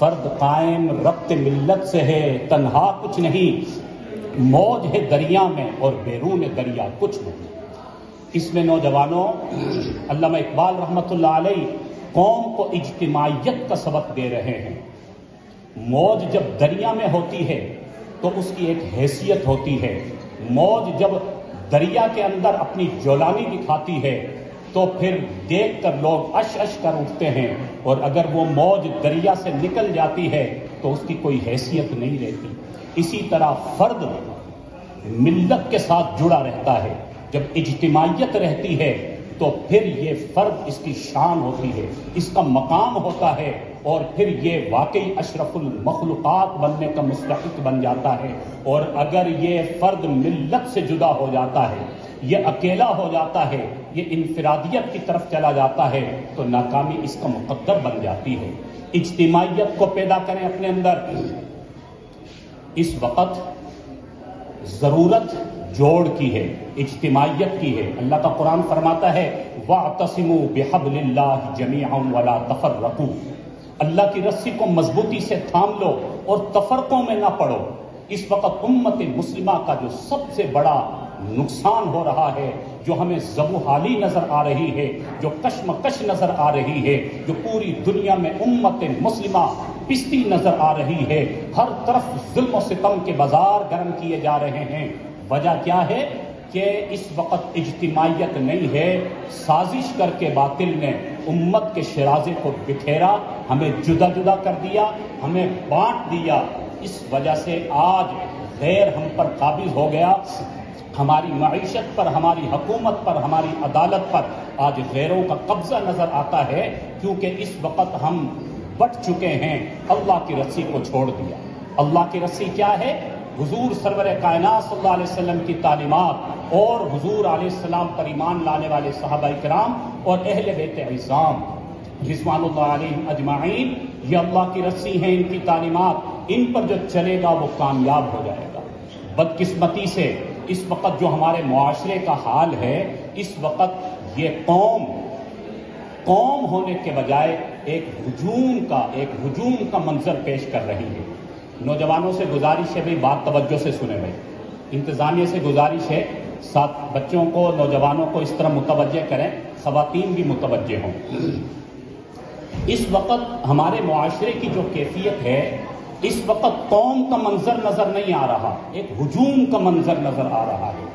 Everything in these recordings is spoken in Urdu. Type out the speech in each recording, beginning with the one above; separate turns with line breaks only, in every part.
فرد قائم ربط ملت سے ہے، تنہا کچھ نہیں، موج ہے دریا میں اور بیرون دریا کچھ نہیں۔ اس میں نوجوانوں، علامہ اقبال رحمۃ اللہ علیہ قوم کو اجتماعیت کا سبق دے رہے ہیں۔ موج جب دریا میں ہوتی ہے تو اس کی ایک حیثیت ہوتی ہے۔ موج جب دریا کے اندر اپنی جولانی دکھاتی ہے تو پھر دیکھ کر لوگ اش اش کر اٹھتے ہیں، اور اگر وہ موج دریا سے نکل جاتی ہے تو اس کی کوئی حیثیت نہیں رہتی۔ اسی طرح فرد ملت کے ساتھ جڑا رہتا ہے۔ جب اجتماعیت رہتی ہے تو پھر یہ فرد اس کی شان ہوتی ہے، اس کا مقام ہوتا ہے، اور پھر یہ واقعی اشرف المخلوقات بننے کا مستحق بن جاتا ہے۔ اور اگر یہ فرد ملت سے جدا ہو جاتا ہے، یہ اکیلا ہو جاتا ہے، یہ انفرادیت کی طرف چلا جاتا ہے، تو ناکامی اس کا مقدر بن جاتی ہے۔ اجتماعیت کو پیدا کریں اپنے اندر۔ اس وقت ضرورت جوڑ کی ہے، اجتماعیت کی ہے۔ اللہ کا قرآن فرماتا ہے وَاعْتَصِمُوا بِحَبْلِ اللَّهِ جَمِيعًا وَلَا تَفَرَّقُوا، اللہ کی رسی کو مضبوطی سے تھام لو اور تفرقوں میں نہ پڑو۔ اس وقت امت مسلمہ کا جو سب سے بڑا نقصان ہو رہا ہے، جو ہمیں زبوحالی نظر آ رہی ہے، جو کشمکش نظر آ رہی ہے، جو پوری دنیا میں امت مسلمہ پستی نظر آ رہی ہے، ہر طرف ظلم و ستم کے بازار گرم کیے جا رہے ہیں، وجہ کیا ہے کہ اس وقت اجتماعیت نہیں ہے۔ سازش کر کے باطل نے امت کے شرازے کو بکھیرا، ہمیں جدا جدا کر دیا، ہمیں بانٹ دیا۔ اس وجہ سے آج غیر ہم پر قابض ہو گیا، ہماری معیشت پر، ہماری حکومت پر، ہماری عدالت پر آج غیروں کا قبضہ نظر آتا ہے، کیونکہ اس وقت ہم بٹ چکے ہیں، اللہ کی رسی کو چھوڑ دیا۔ اللہ کی رسی کیا ہے؟ حضور سرور کائنات صلی اللہ علیہ وسلم کی تعلیمات اور حضور علیہ السلام پر ایمان لانے والے صحابہ کرام اور اہل بیت عصام رضوان اللہ علیہم اجمعین، یہ اللہ کی رسی ہیں، ان کی تعلیمات، ان پر جو چلے گا وہ کامیاب ہو جائے گا۔ بدقسمتی سے اس وقت جو ہمارے معاشرے کا حال ہے، اس وقت یہ قوم ہونے کے بجائے ایک ہجوم کا منظر پیش کر رہی ہے۔ نوجوانوں سے گزارش ہے بھائی بات توجہ سے سنیں بھائی، انتظامیہ سے گزارش ہے ساتھ بچوں کو، نوجوانوں کو اس طرح متوجہ کریں، خواتین بھی متوجہ ہوں۔ اس وقت ہمارے معاشرے کی جو کیفیت ہے، اس وقت قوم کا منظر نظر نہیں آ رہا، ایک ہجوم کا منظر نظر آ رہا ہے۔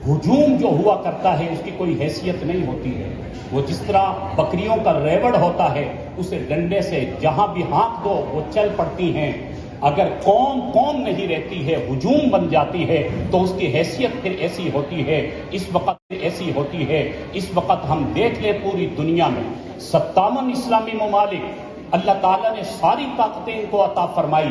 ہجوم جو ہوا کرتا ہے اس کی کوئی حیثیت نہیں ہوتی ہے، وہ جس طرح بکریوں کا ریوڑ ہوتا ہے، اسے ڈنڈے سے جہاں بھی ہانک دو وہ چل پڑتی ہیں۔ اگر قوم نہیں رہتی ہے، ہجوم بن جاتی ہے، تو اس کی حیثیت پھر ایسی ہوتی ہے، اس وقت ایسی ہوتی ہے۔ اس وقت ہم دیکھ لیں پوری دنیا میں 57 اسلامی ممالک، اللہ تعالیٰ نے ساری طاقتیں ان کو عطا فرمائی،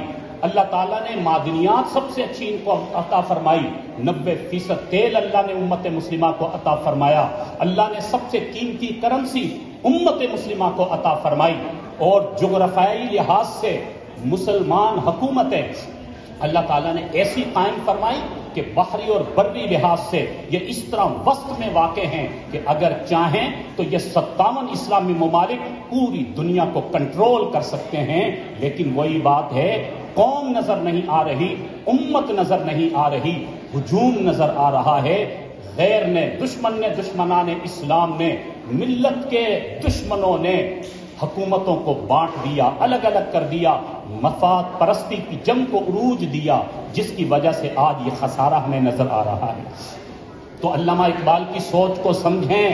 اللہ تعالیٰ نے معدنیات سب سے اچھی ان کو عطا فرمائی، 90% تیل اللہ نے امت مسلمہ کو عطا فرمایا، اللہ نے سب سے قیمتی کرنسی امت مسلمہ کو عطا فرمائی، اور جغرافیائی لحاظ سے مسلمان حکومتیں اللہ تعالیٰ نے ایسی قائم فرمائی کہ بحری اور بری لحاظ سے یہ اس طرح وسط میں واقع ہیں کہ اگر چاہیں تو یہ 57 اسلامی ممالک پوری دنیا کو کنٹرول کر سکتے ہیں۔ لیکن وہی بات ہے، قوم نظر نہیں آ رہی، امت نظر نہیں آ رہی، ہجوم نظر آ رہا ہے۔ غیر نے، دشمنان اسلام نے، ملت کے دشمنوں نے حکومتوں کو بانٹ دیا، الگ الگ کر دیا، مفاد پرستی کی جنگ کو عروج دیا، جس کی وجہ سے آج یہ خسارہ ہمیں نظر آ رہا ہے۔ تو علامہ اقبال کی سوچ کو سمجھیں،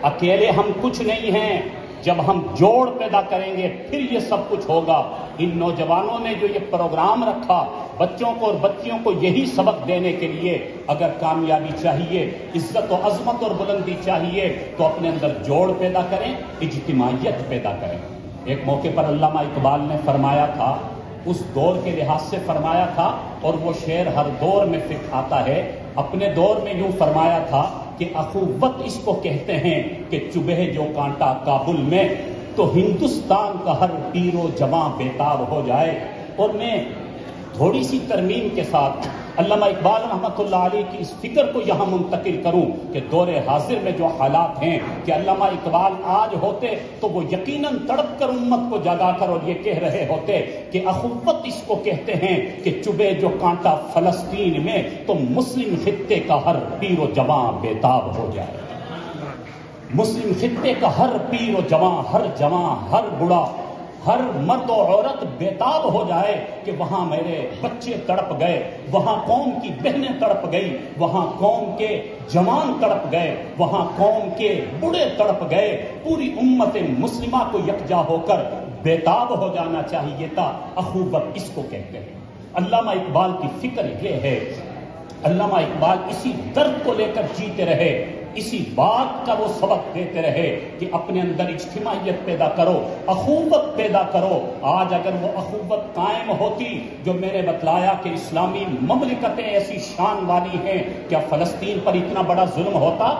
اکیلے ہم کچھ نہیں ہیں، جب ہم جوڑ پیدا کریں گے پھر یہ سب کچھ ہوگا۔ ان نوجوانوں نے جو یہ پروگرام رکھا، بچوں کو اور بچیوں کو یہی سبق دینے کے لیے، اگر کامیابی چاہیے، عزت و عظمت اور بلندی چاہیے، تو اپنے اندر جوڑ پیدا کریں، اجتماعیت پیدا کریں۔ ایک موقع پر علامہ اقبال نے فرمایا تھا، اس دور کے لحاظ سے فرمایا تھا، اور وہ شعر ہر دور میں فٹ آتا ہے۔ اپنے دور میں یوں فرمایا تھا کہ اخوت اس کو کہتے ہیں کہ چبھے جو کانٹا کابل میں، تو ہندوستان کا ہر پیر و جواں بیتاب ہو جائے۔ اور میں تھوڑی سی ترمیم کے ساتھ علامہ اقبال رحمۃ اللہ علیہ کی اس فکر کو یہاں منتقل کروں کہ دور حاضر میں جو حالات ہیں کہ علامہ اقبال آج ہوتے تو وہ یقیناً تڑپ کر امت کو جگا کر اور یہ کہہ رہے ہوتے کہ اخوت اس کو کہتے ہیں کہ چبھے جو کانٹا فلسطین میں تو مسلم خطے کا ہر پیر و جواں بےتاب ہو جائے. مسلم خطے کا ہر پیر و جواں ہر بڑا ہر مرد و عورت بےتاب ہو جائے کہ وہاں میرے بچے تڑپ گئے, وہاں قوم کی بہنیں تڑپ گئی, وہاں قوم کے جوان تڑپ گئے, وہاں قوم کے بوڑھے تڑپ گئے. پوری امت مسلمہ کو یکجا ہو کر بےتاب ہو جانا چاہیے تھا. اخوت اس کو کہتے ہیں. علامہ اقبال کی فکر یہ ہے, علامہ اقبال اسی درد کو لے کر جیتے رہے, اسی بات کا وہ سبق دیتے رہے کہ اپنے اندر اجتماعیت پیدا کرو, اخوت پیدا کرو. آج اگر وہ اخوت قائم ہوتی جو میں نے بتلایا کہ اسلامی مملکتیں ایسی شان والی ہیں, کیا فلسطین پر اتنا بڑا ظلم ہوتا؟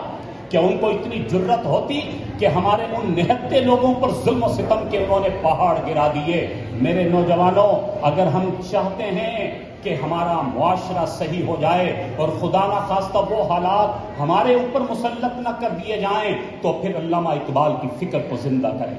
کیا ان کو اتنی جرت ہوتی کہ ہمارے ان نہتے لوگوں پر ظلم و ستم کے انہوں نے پہاڑ گرا دیے؟ میرے نوجوانوں, اگر ہم چاہتے ہیں کہ ہمارا معاشرہ صحیح ہو جائے اور خدا نہ خواستہ وہ حالات ہمارے اوپر مسلط نہ کر دیے جائیں, تو پھر علامہ اقبال کی فکر کو زندہ کریں,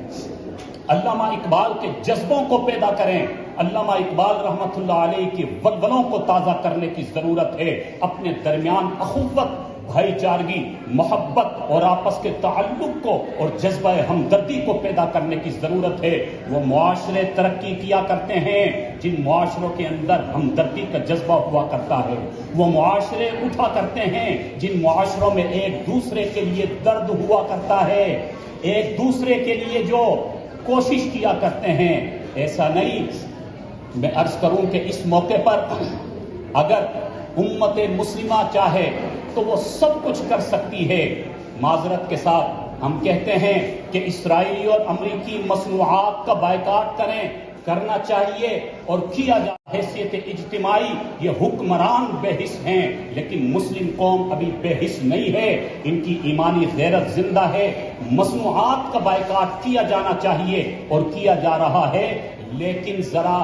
علامہ اقبال کے جذبوں کو پیدا کریں, علامہ اقبال رحمۃ اللہ علیہ کی ولولوں کو تازہ کرنے کی ضرورت ہے. اپنے درمیان اخوت, بھائی چارگی, محبت اور آپس کے تعلق کو اور جذبہ ہمدردی کو پیدا کرنے کی ضرورت ہے. وہ معاشرے ترقی کیا کرتے ہیں جن معاشروں کے اندر ہمدردی کا جذبہ ہوا کرتا ہے. وہ معاشرے اٹھا کرتے ہیں جن معاشروں میں ایک دوسرے کے لیے درد ہوا کرتا ہے, ایک دوسرے کے لیے جو کوشش کیا کرتے ہیں. ایسا نہیں. میں عرض کروں کہ اس موقع پر اگر امت مسلمہ چاہے تو وہ سب کچھ کر سکتی ہے. معذرت کے ساتھ ہم کہتے ہیں کہ اسرائیلی اور امریکی مصنوعات کا بائیکاٹ کرنا چاہیے اور کیا جائے. حیثیت اجتماعی یہ حکمران بے حس ہیں, لیکن مسلم قوم ابھی بے حس نہیں ہے, ان کی ایمانی غیرت زندہ ہے. مصنوعات کا بائیکاٹ کیا جانا چاہیے اور کیا جا رہا ہے, لیکن ذرا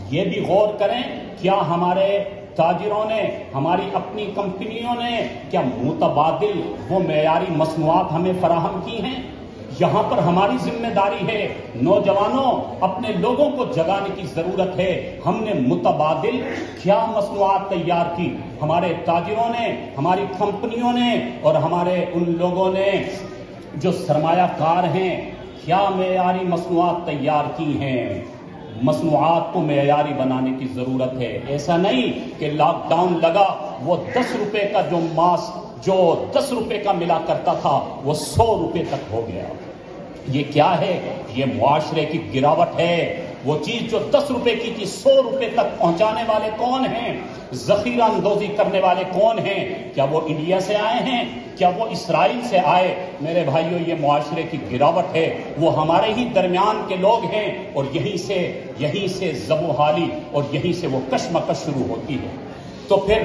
یہ بھی غور کریں, کیا ہمارے تاجروں نے, ہماری اپنی کمپنیوں نے کیا متبادل وہ معیاری مصنوعات ہمیں فراہم کی ہیں؟ یہاں پر ہماری ذمہ داری ہے. نوجوانوں, اپنے لوگوں کو جگانے کی ضرورت ہے. ہم نے متبادل کیا مصنوعات تیار کی؟ ہمارے تاجروں نے, ہماری کمپنیوں نے اور ہمارے ان لوگوں نے جو سرمایہ کار ہیں, کیا معیاری مصنوعات تیار کی ہیں؟ مصنوعات کو معیاری بنانے کی ضرورت ہے. ایسا نہیں کہ لاک ڈاؤن لگا, وہ 10 روپے کا جو ماسک جو 10 روپے کا ملا کرتا تھا وہ 100 روپے تک ہو گیا. یہ کیا ہے؟ یہ معاشرے کی گراوٹ ہے. وہ چیز جو 10 روپے کی تھی 100 روپے تک پہنچانے والے کون ہیں؟ ذخیرہ اندوزی کرنے والے کون ہیں؟ کیا وہ انڈیا سے آئے ہیں؟ کیا وہ اسرائیل سے آئے؟ میرے بھائیوں, یہ معاشرے کی گراوٹ ہے. وہ ہمارے ہی درمیان کے لوگ ہیں اور یہیں سے زبوحالی اور یہیں سے وہ کشمکش شروع ہوتی ہے. تو پھر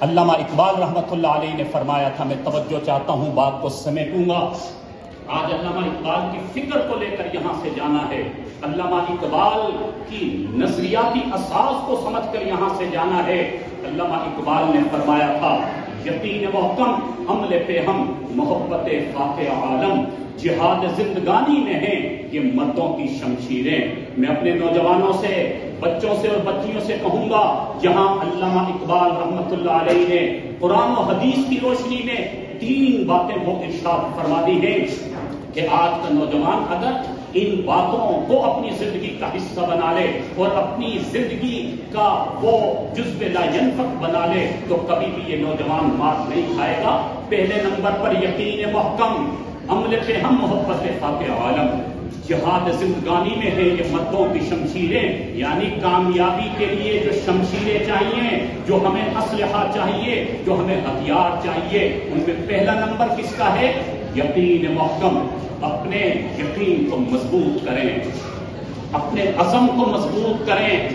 علامہ اقبال رحمۃ اللہ علیہ نے فرمایا تھا, میں توجہ چاہتا ہوں, بات کو سمیٹوں گا. آج علامہ اقبال کی فکر کو لے کر یہاں سے جانا ہے, علامہ اقبال کی نظریاتی اساس کو سمجھ کر یہاں سے جانا ہے. علامہ اقبال نے فرمایا تھا, یقین محکم عمل پہ ہم محبت خاک عالم, جہاد زندگانی میں ہیں یہ مردوں کی شمشیریں. میں اپنے نوجوانوں سے, بچوں سے اور بچیوں سے کہوں گا, یہاں علامہ اقبال رحمۃ اللہ علیہ نے قرآن و حدیث کی روشنی میں 3 باتیں وہ ارشاد فرما دی ہیں کہ آج کا نوجوان اگر ان باتوں کو اپنی زندگی کا حصہ بنا لے اور اپنی زندگی کا وہ جزو لا ینفق بنا لے تو کبھی بھی یہ نوجوان مار نہیں کھائے گا. پہلے نمبر پر یقین محکم, عمل پہ ہم محبت خاک عالم, جہاد زندگانی میں ہے یہ مردوں کی شمشیریں. یعنی کامیابی کے لیے جو شمشیریں چاہیے, جو ہمیں اسلحہ چاہیے, جو ہمیں ہتھیار چاہیے, ان میں پہلا نمبر کس کا ہے؟ یقین محکم. اپنے یقین کو مضبوط کریں, اپنے عزم کو مضبوط کریں,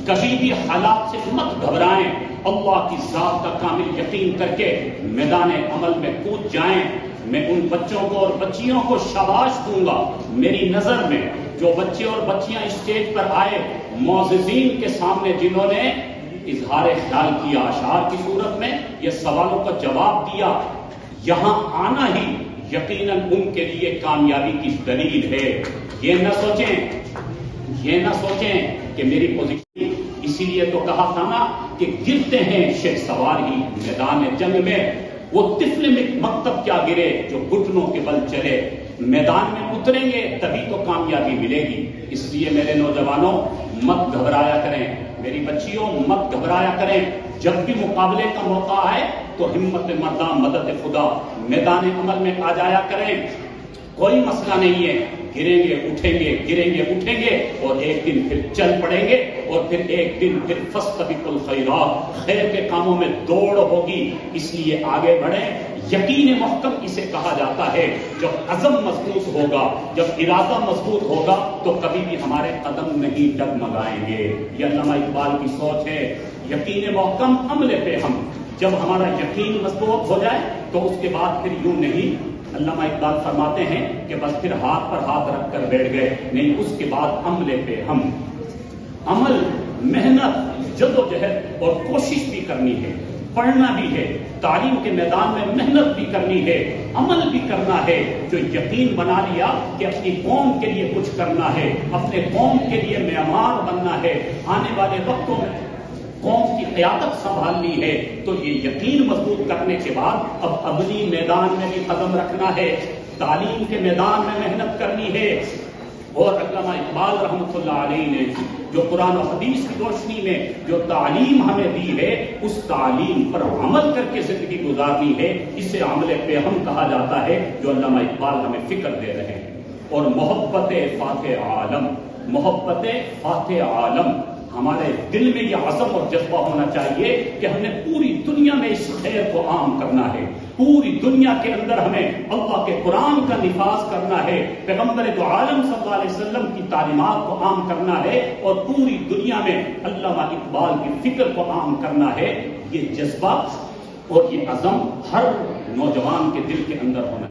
کبھی بھی حالات سے مت گھبرائیں, اللہ کی ذات کا کامل یقین کر کے میدان عمل میں کود جائیں. میں ان بچوں کو اور بچیوں کو شاباش دوں گا. میری نظر میں جو بچے اور بچیاں اسٹیج پر آئے معززین کے سامنے, جنہوں نے اظہار خیال کیا اشعار کی صورت میں، یہ سوالوں کا جواب دیا. یہاں آنا ہی یقیناً ان کے لیے کامیابی کی دلیل ہے. یہ نہ سوچیں کہ میری پوزیشن، اسی لیے تو کہا تھا نا کہ گرتے ہیں شہ سوار ہی میدان جنگ میں. وہ طفل مکتب کیا گرے جو گھٹنوں کے بل چلے. میدان میں اتریں گے تبھی تو کامیابی ملے گی. اس لیے میرے نوجوانوں مت گھبرایا کریں، میری بچیوں مت گھبرایا کریں. جب بھی مقابلے کا موقع آئے تو ہمت مرداں مدد خدا میدان عمل میں آ جایا کریں. کوئی مسئلہ نہیں ہے، گریں گے اٹھیں گے، گریں گے اٹھیں گے، اور ایک دن پھر چل پڑیں گے، اور پھر ایک دن پھر فاستبقوا الخیرات، خیر کے کاموں میں دوڑ ہوگی. اس لیے آگے بڑھیں. یقین محکم اسے کہا جاتا ہے. جب عزم مضبوط ہوگا، جب ارادہ مضبوط ہوگا تو کبھی بھی ہمارے قدم نہیں ڈگمگائیں گے. یہ علامہ اقبال کی سوچ ہے. یقین محکم عمل پہ ہم، جب ہمارا یقین مضبوط ہو جائے تو اس کے بعد پھر یوں نہیں. علامہ اقبال فرماتے ہیں کہ بس پھر ہاتھ پر ہاتھ رکھ کر بیٹھ گئے نہیں، اس کے بعد عمل پہ ہم. عمل، محنت، جدوجہد اور کوشش بھی کرنی ہے، پڑھنا بھی ہے، تعلیم کے میدان میں محنت بھی کرنی ہے، عمل بھی کرنا ہے. جو یقین بنا لیا کہ اپنی قوم کے لیے کچھ کرنا ہے، اپنے قوم کے لیے معمار بننا ہے، آنے والے وقتوں میں قوم کی قیادت سنبھالنی ہے، تو یہ یقین مضبوط کرنے کے بعد اب عملی میدان میں بھی قدم رکھنا ہے، تعلیم کے میدان میں محنت کرنی ہے. اور علامہ اقبال رحمۃ اللہ علیہ نے جو قرآن و حدیث کی روشنی میں جو تعلیم ہمیں دی ہے، اس تعلیم پر عمل کر کے زندگی گزارنی ہے. اسے عمل پہ ہم کہا جاتا ہے، جو علامہ اقبال ہمیں فکر دے رہے ہیں. اور محبت فاتح عالم، محبت فاتح عالم، ہمارے دل میں یہ عزم اور جذبہ ہونا چاہیے کہ ہم نے پوری دنیا میں اس خیر کو عام کرنا ہے. پوری دنیا کے اندر ہمیں اللہ کے قرآن کا نفاذ کرنا ہے، پیغمبر دو عالم صلی اللہ علیہ وسلم کی تعلیمات کو عام کرنا ہے، اور پوری دنیا میں علامہ اقبال کی فکر کو عام کرنا ہے. یہ جذبہ اور یہ عزم ہر نوجوان کے دل کے اندر ہونا